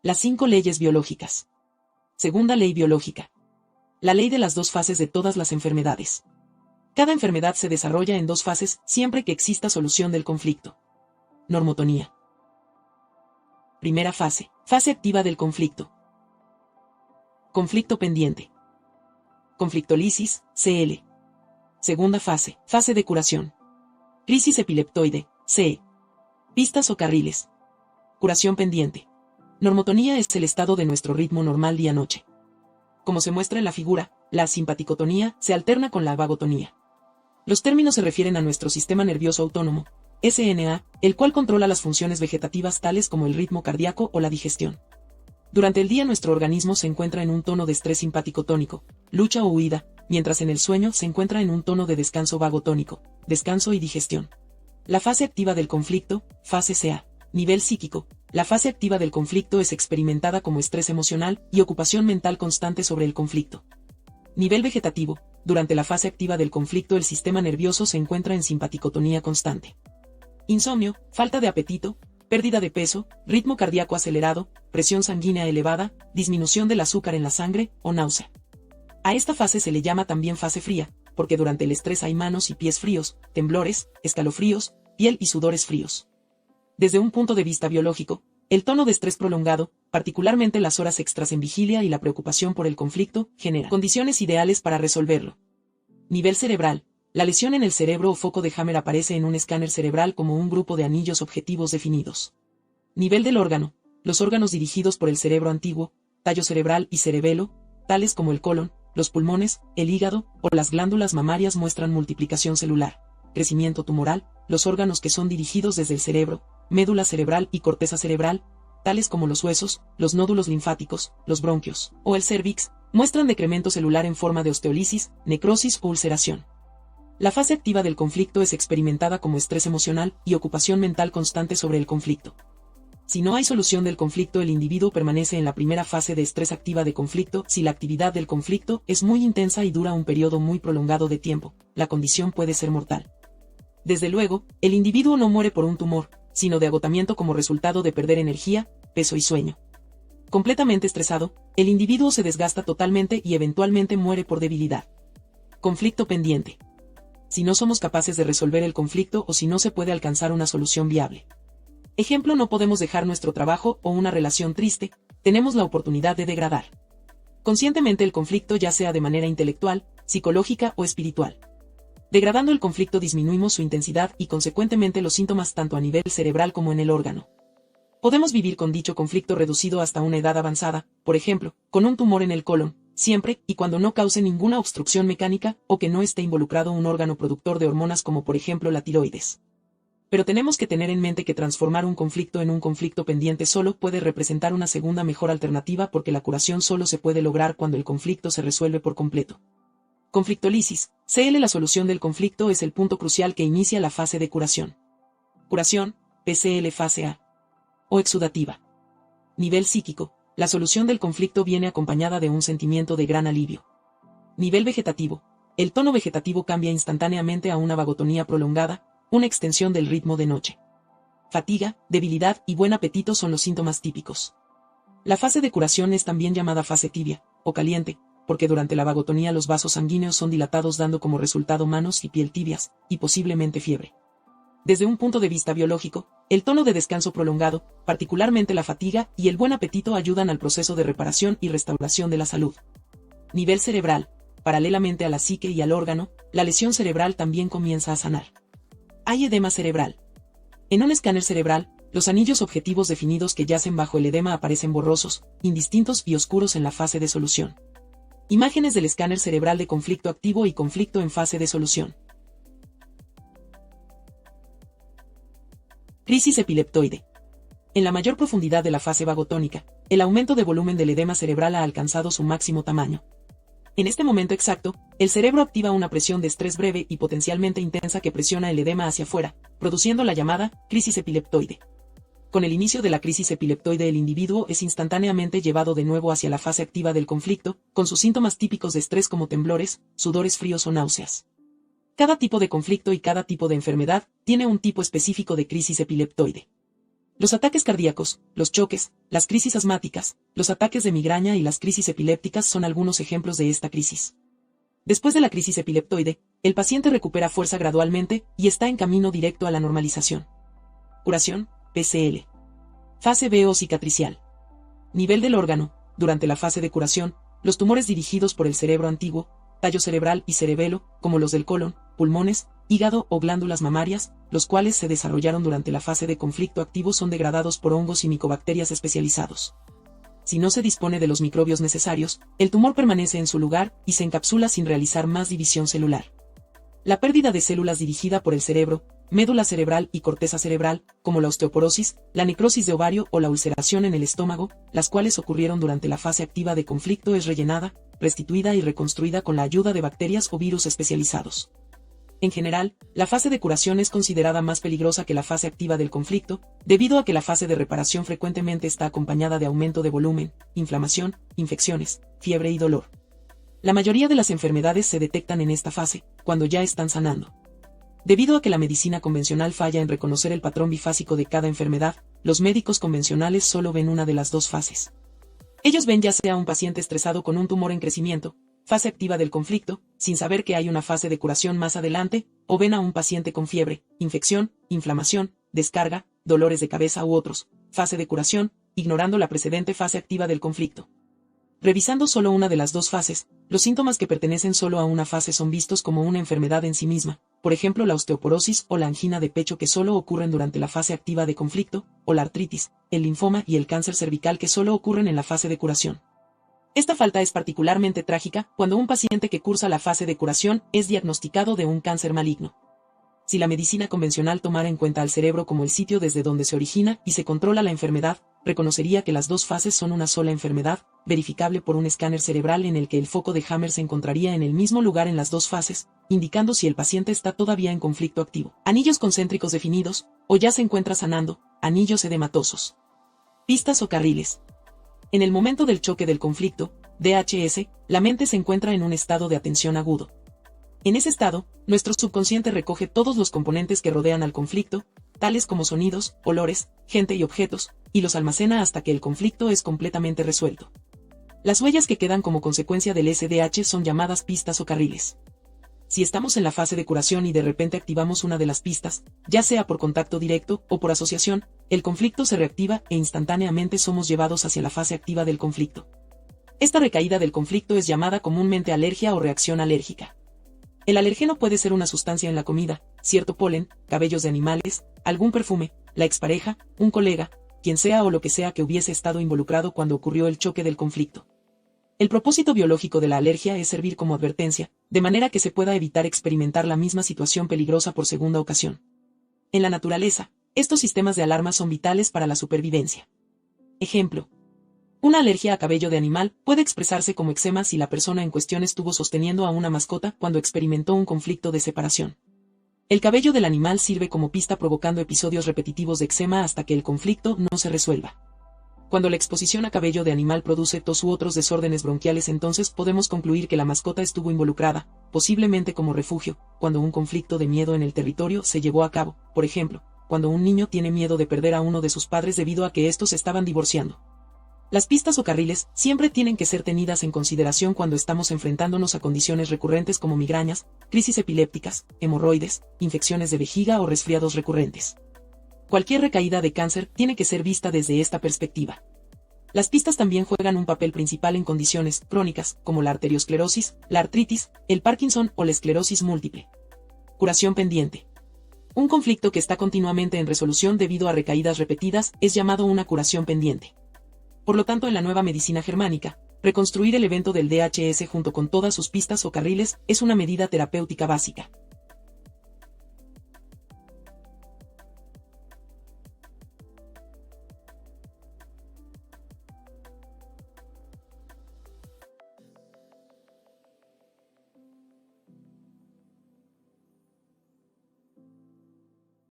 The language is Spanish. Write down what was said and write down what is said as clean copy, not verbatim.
Las 5 leyes biológicas. Segunda ley biológica. La ley de las 2 fases de todas las enfermedades. Cada enfermedad se desarrolla en 2 fases siempre que exista solución del conflicto. Normotonía. Primera fase. Fase activa del conflicto. Conflicto pendiente. Conflictólisis, CL. Segunda fase. Fase de curación. Crisis epileptoide, CE. Pistas o carriles. Curación pendiente. Normotonía es el estado de nuestro ritmo normal día-noche. Como se muestra en la figura, la simpaticotonía se alterna con la vagotonía. Los términos se refieren a nuestro sistema nervioso autónomo, SNA, el cual controla las funciones vegetativas tales como el ritmo cardíaco o la digestión. Durante el día nuestro organismo se encuentra en un tono de estrés simpático-tónico, lucha o huida, mientras en el sueño se encuentra en un tono de descanso vagotónico, descanso y digestión. La fase activa del conflicto, fase CA. Nivel psíquico. La fase activa del conflicto es experimentada como estrés emocional y ocupación mental constante sobre el conflicto. Nivel vegetativo. Durante la fase activa del conflicto el sistema nervioso se encuentra en simpaticotonía constante. Insomnio, falta de apetito, pérdida de peso, ritmo cardíaco acelerado, presión sanguínea elevada, disminución del azúcar en la sangre o náusea. A esta fase se le llama también fase fría, porque durante el estrés hay manos y pies fríos, temblores, escalofríos, piel y sudores fríos. Desde un punto de vista biológico, el tono de estrés prolongado, particularmente las horas extras en vigilia y la preocupación por el conflicto, genera condiciones ideales para resolverlo. Nivel cerebral. La lesión en el cerebro o foco de Hammer aparece en un escáner cerebral como un grupo de anillos objetivos definidos. Nivel del órgano. Los órganos dirigidos por el cerebro antiguo, tallo cerebral y cerebelo, tales como el colon, los pulmones, el hígado o las glándulas mamarias muestran multiplicación celular, crecimiento tumoral. Los órganos que son dirigidos desde el cerebro, médula cerebral y corteza cerebral, tales como los huesos, los nódulos linfáticos, los bronquios o el cérvix, muestran decremento celular en forma de osteolisis, necrosis o ulceración. La fase activa del conflicto es experimentada como estrés emocional y ocupación mental constante sobre el conflicto. Si no hay solución del conflicto, el individuo permanece en la primera fase de estrés activa de conflicto. Si la actividad del conflicto es muy intensa y dura un periodo muy prolongado de tiempo, la condición puede ser mortal. Desde luego, el individuo no muere por un tumor, sino de agotamiento como resultado de perder energía, peso y sueño. Completamente estresado, el individuo se desgasta totalmente y eventualmente muere por debilidad. Conflicto pendiente. Si no somos capaces de resolver el conflicto o si no se puede alcanzar una solución viable. Ejemplo, no podemos dejar nuestro trabajo o una relación triste, tenemos la oportunidad de degradar conscientemente el conflicto, ya sea de manera intelectual, psicológica o espiritual. Degradando el conflicto disminuimos su intensidad y consecuentemente los síntomas tanto a nivel cerebral como en el órgano. Podemos vivir con dicho conflicto reducido hasta una edad avanzada, por ejemplo, con un tumor en el colon, siempre y cuando no cause ninguna obstrucción mecánica o que no esté involucrado un órgano productor de hormonas como por ejemplo la tiroides. Pero tenemos que tener en mente que transformar un conflicto en un conflicto pendiente solo puede representar una segunda mejor alternativa, porque la curación solo se puede lograr cuando el conflicto se resuelve por completo. Conflictólisis, CL. La solución del conflicto es el punto crucial que inicia la fase de curación. Curación, PCL fase A. O exudativa. Nivel psíquico. La solución del conflicto viene acompañada de un sentimiento de gran alivio. Nivel vegetativo. El tono vegetativo cambia instantáneamente a una vagotonía prolongada, una extensión del ritmo de noche. Fatiga, debilidad y buen apetito son los síntomas típicos. La fase de curación es también llamada fase tibia, o caliente, porque durante la vagotonía los vasos sanguíneos son dilatados, dando como resultado manos y piel tibias, y posiblemente fiebre. Desde un punto de vista biológico, el tono de descanso prolongado, particularmente la fatiga y el buen apetito, ayudan al proceso de reparación y restauración de la salud. Nivel cerebral. Paralelamente a la psique y al órgano, la lesión cerebral también comienza a sanar. Hay edema cerebral. En un escáner cerebral, los anillos objetivos definidos que yacen bajo el edema aparecen borrosos, indistintos y oscuros en la fase de solución. Imágenes del escáner cerebral de conflicto activo y conflicto en fase de solución. Crisis epileptoide. En la mayor profundidad de la fase vagotónica, el aumento de volumen del edema cerebral ha alcanzado su máximo tamaño. En este momento exacto, el cerebro activa una presión de estrés breve y potencialmente intensa que presiona el edema hacia afuera, produciendo la llamada crisis epileptoide. Con el inicio de la crisis epileptoide, el individuo es instantáneamente llevado de nuevo hacia la fase activa del conflicto, con sus síntomas típicos de estrés como temblores, sudores fríos o náuseas. Cada tipo de conflicto y cada tipo de enfermedad tiene un tipo específico de crisis epileptoide. Los ataques cardíacos, los choques, las crisis asmáticas, los ataques de migraña y las crisis epilépticas son algunos ejemplos de esta crisis. Después de la crisis epileptoide, el paciente recupera fuerza gradualmente y está en camino directo a la normalización. Curación, PCL. Fase B o cicatricial. Nivel del órgano. Durante la fase de curación, los tumores dirigidos por el cerebro antiguo, tallo cerebral y cerebelo, como los del colon, pulmones, hígado o glándulas mamarias, los cuales se desarrollaron durante la fase de conflicto activo, son degradados por hongos y micobacterias especializados. Si no se dispone de los microbios necesarios, el tumor permanece en su lugar y se encapsula sin realizar más división celular. La pérdida de células dirigida por el cerebro, médula cerebral y corteza cerebral, como la osteoporosis, la necrosis de ovario o la ulceración en el estómago, las cuales ocurrieron durante la fase activa de conflicto, es rellenada, restituida y reconstruida con la ayuda de bacterias o virus especializados. En general, la fase de curación es considerada más peligrosa que la fase activa del conflicto, debido a que la fase de reparación frecuentemente está acompañada de aumento de volumen, inflamación, infecciones, fiebre y dolor. La mayoría de las enfermedades se detectan en esta fase, cuando ya están sanando. Debido a que la medicina convencional falla en reconocer el patrón bifásico de cada enfermedad, los médicos convencionales solo ven una de las dos fases. Ellos ven ya sea un paciente estresado con un tumor en crecimiento, fase activa del conflicto, sin saber que hay una fase de curación más adelante, o ven a un paciente con fiebre, infección, inflamación, descarga, dolores de cabeza u otros, fase de curación, ignorando la precedente fase activa del conflicto. Revisando solo una de las dos fases, los síntomas que pertenecen solo a una fase son vistos como una enfermedad en sí misma, por ejemplo la osteoporosis o la angina de pecho, que solo ocurren durante la fase activa de conflicto, o la artritis, el linfoma y el cáncer cervical, que solo ocurren en la fase de curación. Esta falta es particularmente trágica cuando un paciente que cursa la fase de curación es diagnosticado de un cáncer maligno. Si la medicina convencional tomara en cuenta al cerebro como el sitio desde donde se origina y se controla la enfermedad, reconocería que las dos fases son una sola enfermedad, verificable por un escáner cerebral en el que el foco de Hammer se encontraría en el mismo lugar en las dos fases, indicando si el paciente está todavía en conflicto activo. Anillos concéntricos definidos, o ya se encuentra sanando, anillos edematosos. Pistas o carriles. En el momento del choque del conflicto, DHS, la mente se encuentra en un estado de atención agudo. En ese estado, nuestro subconsciente recoge todos los componentes que rodean al conflicto, tales como sonidos, olores, gente y objetos, y los almacena hasta que el conflicto es completamente resuelto. Las huellas que quedan como consecuencia del SDH son llamadas pistas o carriles. Si estamos en la fase de curación y de repente activamos una de las pistas, ya sea por contacto directo o por asociación, el conflicto se reactiva e instantáneamente somos llevados hacia la fase activa del conflicto. Esta recaída del conflicto es llamada comúnmente alergia o reacción alérgica. El alergeno puede ser una sustancia en la comida, cierto polen, cabellos de animales, algún perfume, la expareja, un colega, quien sea o lo que sea que hubiese estado involucrado cuando ocurrió el choque del conflicto. El propósito biológico de la alergia es servir como advertencia, de manera que se pueda evitar experimentar la misma situación peligrosa por segunda ocasión. En la naturaleza, estos sistemas de alarma son vitales para la supervivencia. Ejemplo. Una alergia a cabello de animal puede expresarse como eczema si la persona en cuestión estuvo sosteniendo a una mascota cuando experimentó un conflicto de separación. El cabello del animal sirve como pista, provocando episodios repetitivos de eczema hasta que el conflicto no se resuelva. Cuando la exposición a cabello de animal produce tos u otros desórdenes bronquiales, entonces podemos concluir que la mascota estuvo involucrada, posiblemente como refugio, cuando un conflicto de miedo en el territorio se llevó a cabo, por ejemplo, cuando un niño tiene miedo de perder a uno de sus padres debido a que estos estaban divorciando. Las pistas o carriles siempre tienen que ser tenidas en consideración cuando estamos enfrentándonos a condiciones recurrentes como migrañas, crisis epilépticas, hemorroides, infecciones de vejiga o resfriados recurrentes. Cualquier recaída de cáncer tiene que ser vista desde esta perspectiva. Las pistas también juegan un papel principal en condiciones crónicas, como la arteriosclerosis, la artritis, el Parkinson o la esclerosis múltiple. Curación pendiente. Un conflicto que está continuamente en resolución debido a recaídas repetidas es llamado una curación pendiente. Por lo tanto, en la nueva medicina germánica, reconstruir el evento del DHS junto con todas sus pistas o carriles es una medida terapéutica básica.